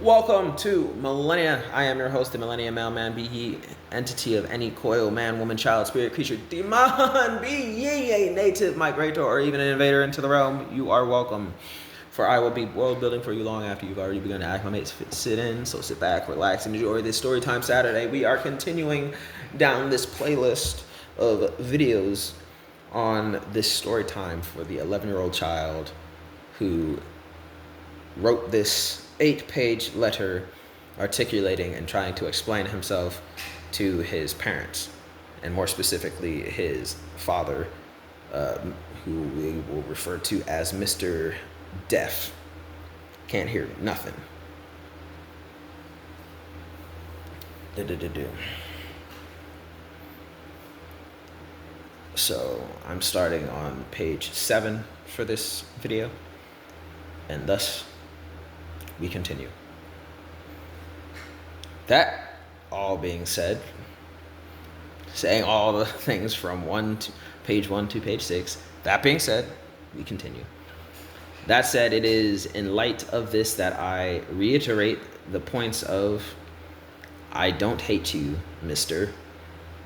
Welcome to Millenia. I am your host, the Millenia Mailman, be he entity of any coil, man, woman, child, spirit, creature, demon, be ye a native migrator or even an invader into the realm. You are welcome. For I will be world building for you long after you've already begun to acclimate, sit in. So sit back, relax, and enjoy this Storytime Saturday. We are continuing down this playlist of videos on this story time for the 11-year-old child who wrote this 8-page letter articulating and trying to explain himself to his parents, and more specifically his father, who we will refer to as Mr. Deaf. Can't hear nothing. So I'm starting on page 7 for this video, and thus we continue. That all being said, saying all the things from page 1 to page 6, that being said, we continue. That said, it is in light of this that I reiterate the points of I don't hate you, mister,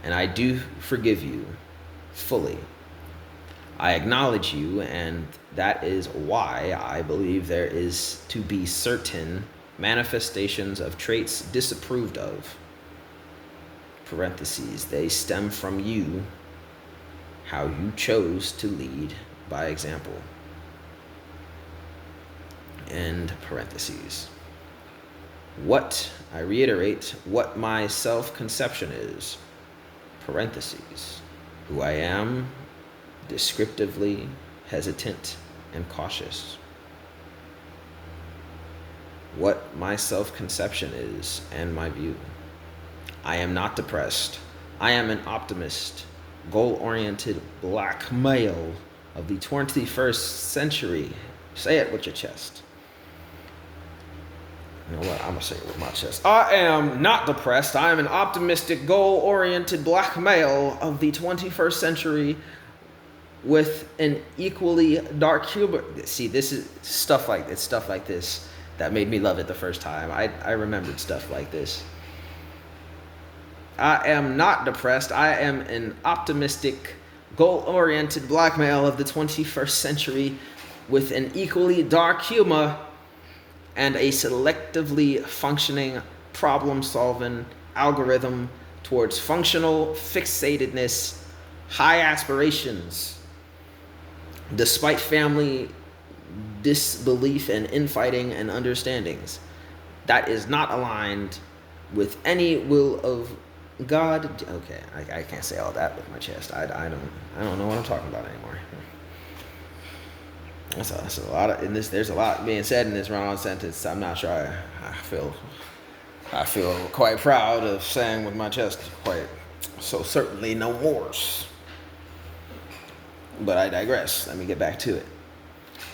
and I do forgive you fully. I acknowledge you, and that is why I believe there is to be certain manifestations of traits disapproved of. Parentheses, they stem from you, how you chose to lead by example. End parentheses. I reiterate, what my self-conception is, parentheses, who I am, descriptively hesitant and cautious. What my self-conception is and my view. I am not depressed. I am an optimist, goal-oriented black male of the 21st century. Say it with your chest. You know what? I'm gonna say it with my chest. I am not depressed. I am an optimistic, goal-oriented black male of the 21st century with an equally dark humor. See, this is stuff like this that made me love it the first time. I remembered stuff like this. I am not depressed. I am an optimistic, goal-oriented black male of the 21st century with an equally dark humor and a selectively functioning problem-solving algorithm towards functional fixatedness, high aspirations, despite family disbelief and infighting and understandings. That is not aligned with any will of God. Okay, I can't say all that with my chest. I don't know what I'm talking about anymore. That's a lot of in this. There's a lot being said in this run-on sentence. I'm not sure I feel quite proud of saying with my chest. Quite so certainly no more. But I digress. Let me get back to it.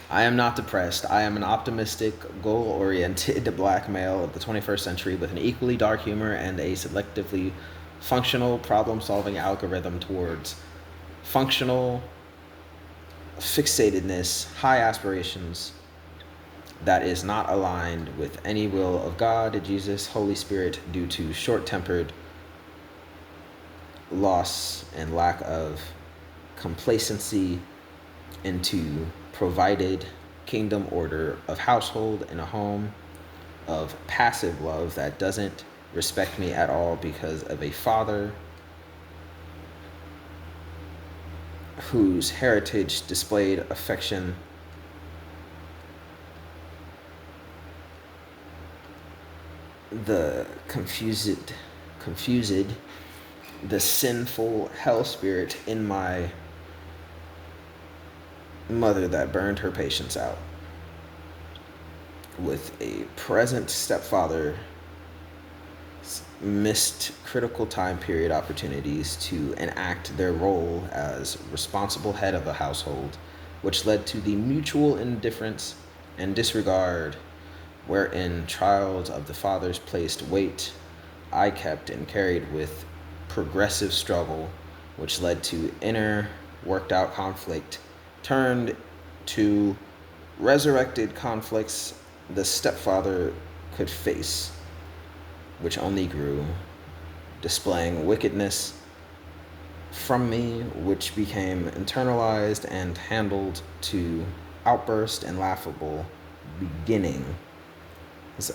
I am not depressed. I am an optimistic, goal-oriented black male of the 21st century with an equally dark humor and a selectively functional problem-solving algorithm towards functional fixatedness, high aspirations that is not aligned with any will of God, Jesus, Holy Spirit due to short-tempered loss and lack of complacency into provided kingdom order of household in a home of passive love that doesn't respect me at all because of a father whose heritage displayed affection the confused the sinful hell spirit in my mother that burned her patience out with a present stepfather missed critical time period opportunities to enact their role as responsible head of a household, which led to the mutual indifference and disregard wherein child of the fathers placed weight I kept and carried with progressive struggle, which led to inner worked out conflict turned to resurrected conflicts. The stepfather could face, which only grew, displaying wickedness from me, which became internalized and handled to outburst and laughable beginning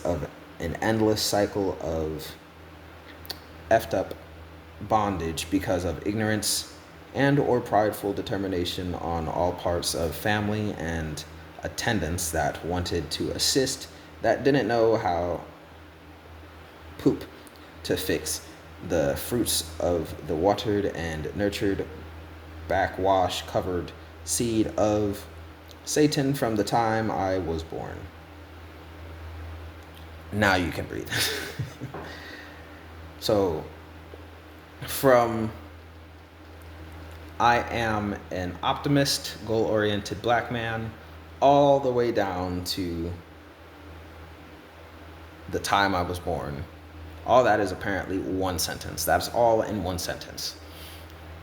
of an endless cycle of effed up bondage because of ignorance and or prideful determination on all parts of family and attendants that wanted to assist, that didn't know how poop to fix the fruits of the watered and nurtured backwash covered seed of Satan from the time I was born. Now you can breathe. So from I am an optimist, goal-oriented black man, all the way down to the time I was born, all that is apparently one sentence. That's all in one sentence.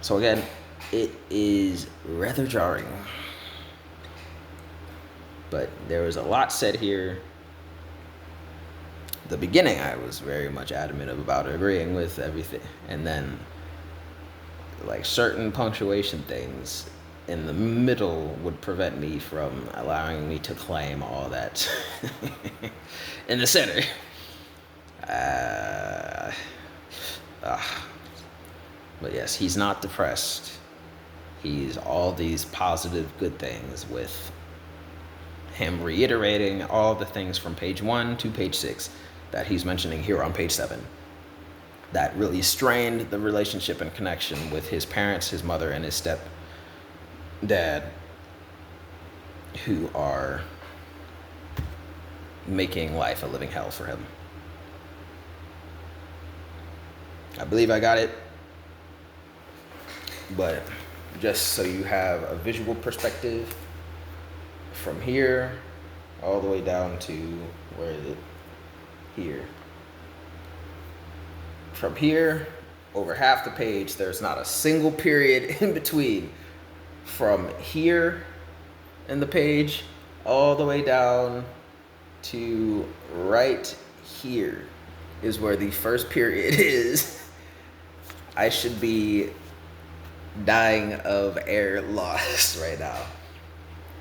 So again, it is rather jarring. But there was a lot said here. The beginning, I was very much adamant about agreeing with everything. And then, like, certain punctuation things in the middle would prevent me from allowing me to claim all that in the center. But yes, he's not depressed. He's all these positive good things, with him reiterating all the things from page 1 to page 6 that he's mentioning here on page 7 that really strained the relationship and connection with his parents, his mother, and his stepdad, who are making life a living hell for him. I believe I got it, but just so you have a visual perspective, from here all the way down to where is it? Here. From here, over half the page, there's not a single period in between. From here in the page all the way down to right here is where the first period is. I should be dying of air loss right now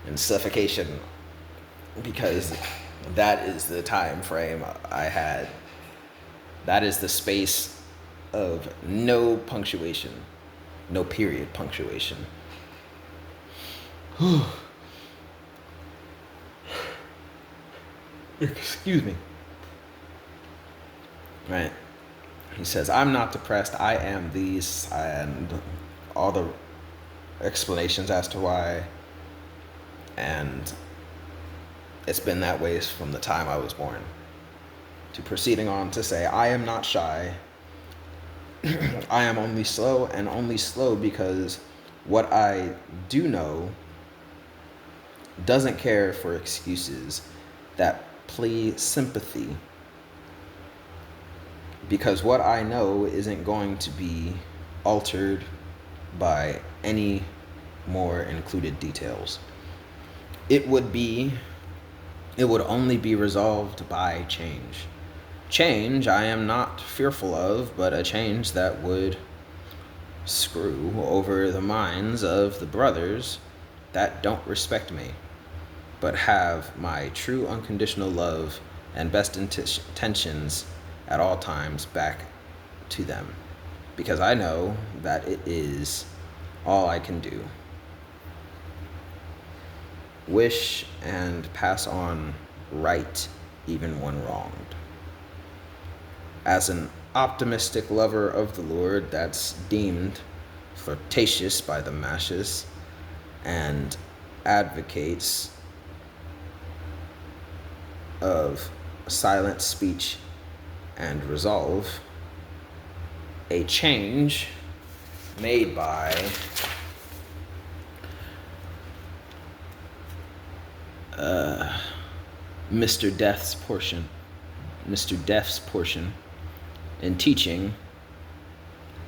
and suffocation, because that is the time frame I had. That is the space of no punctuation, no period punctuation. Excuse me. Right. He says, I'm not depressed, I am these, and all the explanations as to why. And it's been that way from the time I was born. To proceeding on to say, I am not shy. I am only slow, and only slow because what I do know doesn't care for excuses that plea sympathy. Because what I know isn't going to be altered by any more included details. It would only be resolved by change. Change I am not fearful of, but a change that would screw over the minds of the brothers that don't respect me, but have my true unconditional love and best intentions at all times back to them, because I know that it is all I can do. Wish and pass on right even when wronged. As an optimistic lover of the Lord that's deemed flirtatious by the masses and advocates of silent speech and resolve, a change made by Mr. Death's portion in teaching,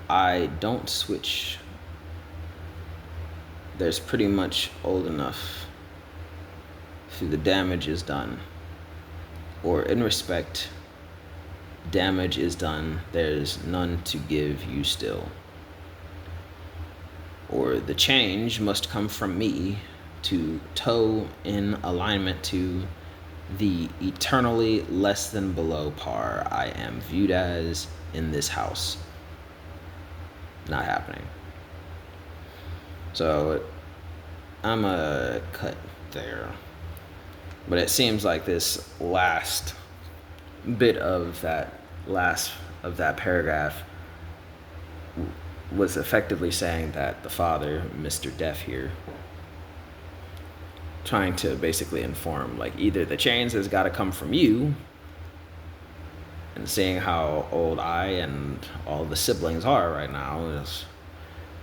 I don't switch. There's pretty much old enough through the damage is done. or in respect, damage is done, there's none to give you still. Or the change must come from me to toe in alignment to the eternally less than below par I am viewed as in this house. Not happening. So I'm a cut there. But it seems like this last bit of that paragraph was effectively saying that the father, Mr. Deaf here, trying to basically inform, like, either the change has got to come from you, and seeing how old I and all the siblings are right now,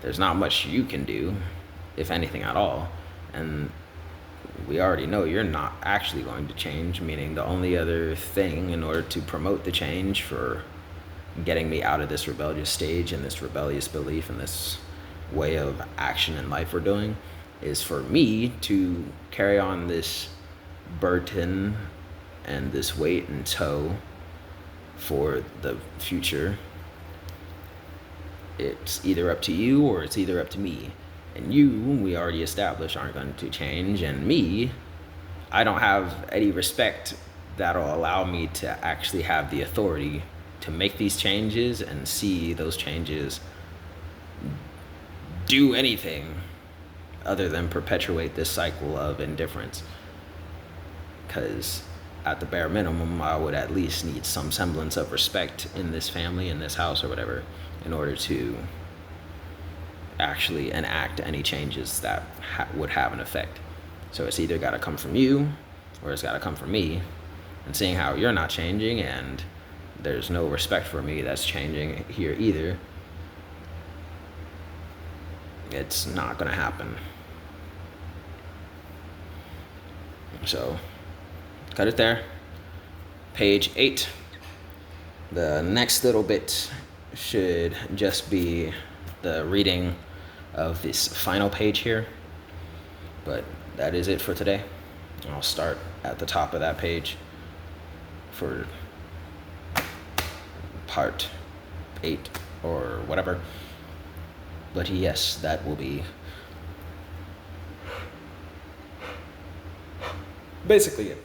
there's not much you can do, if anything at all. And we already know you're not actually going to change, meaning the only other thing in order to promote the change for getting me out of this rebellious stage and this rebellious belief and this way of action in life we're doing is for me to carry on this burden and this weight and tow for the future. It's either up to you or it's either up to me. And you, we already established, aren't going to change. And me, I don't have any respect that'll allow me to actually have the authority to make these changes and see those changes do anything other than perpetuate this cycle of indifference. Because at the bare minimum, I would at least need some semblance of respect in this family, in this house or whatever, in order to actually enact any changes that would have an effect. So it's either got to come from you or it's got to come from me. And seeing how you're not changing and there's no respect for me that's changing here either, it's not going to happen. So cut it there. Page 8. The next little bit should just be the reading of this final page here. But that is it for today. I'll start at the top of that page for part 8 or whatever. But yes, that will be basically it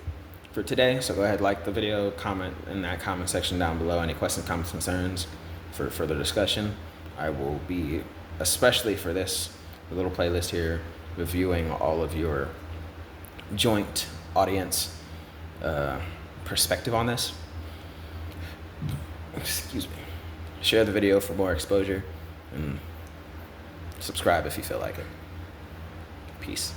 for today. So go ahead, like the video, comment in that comment section down below any questions, comments, concerns for further discussion. I will be, especially for this little playlist here, reviewing all of your joint audience perspective on this. Excuse me. Share the video for more exposure and subscribe if you feel like it. Peace.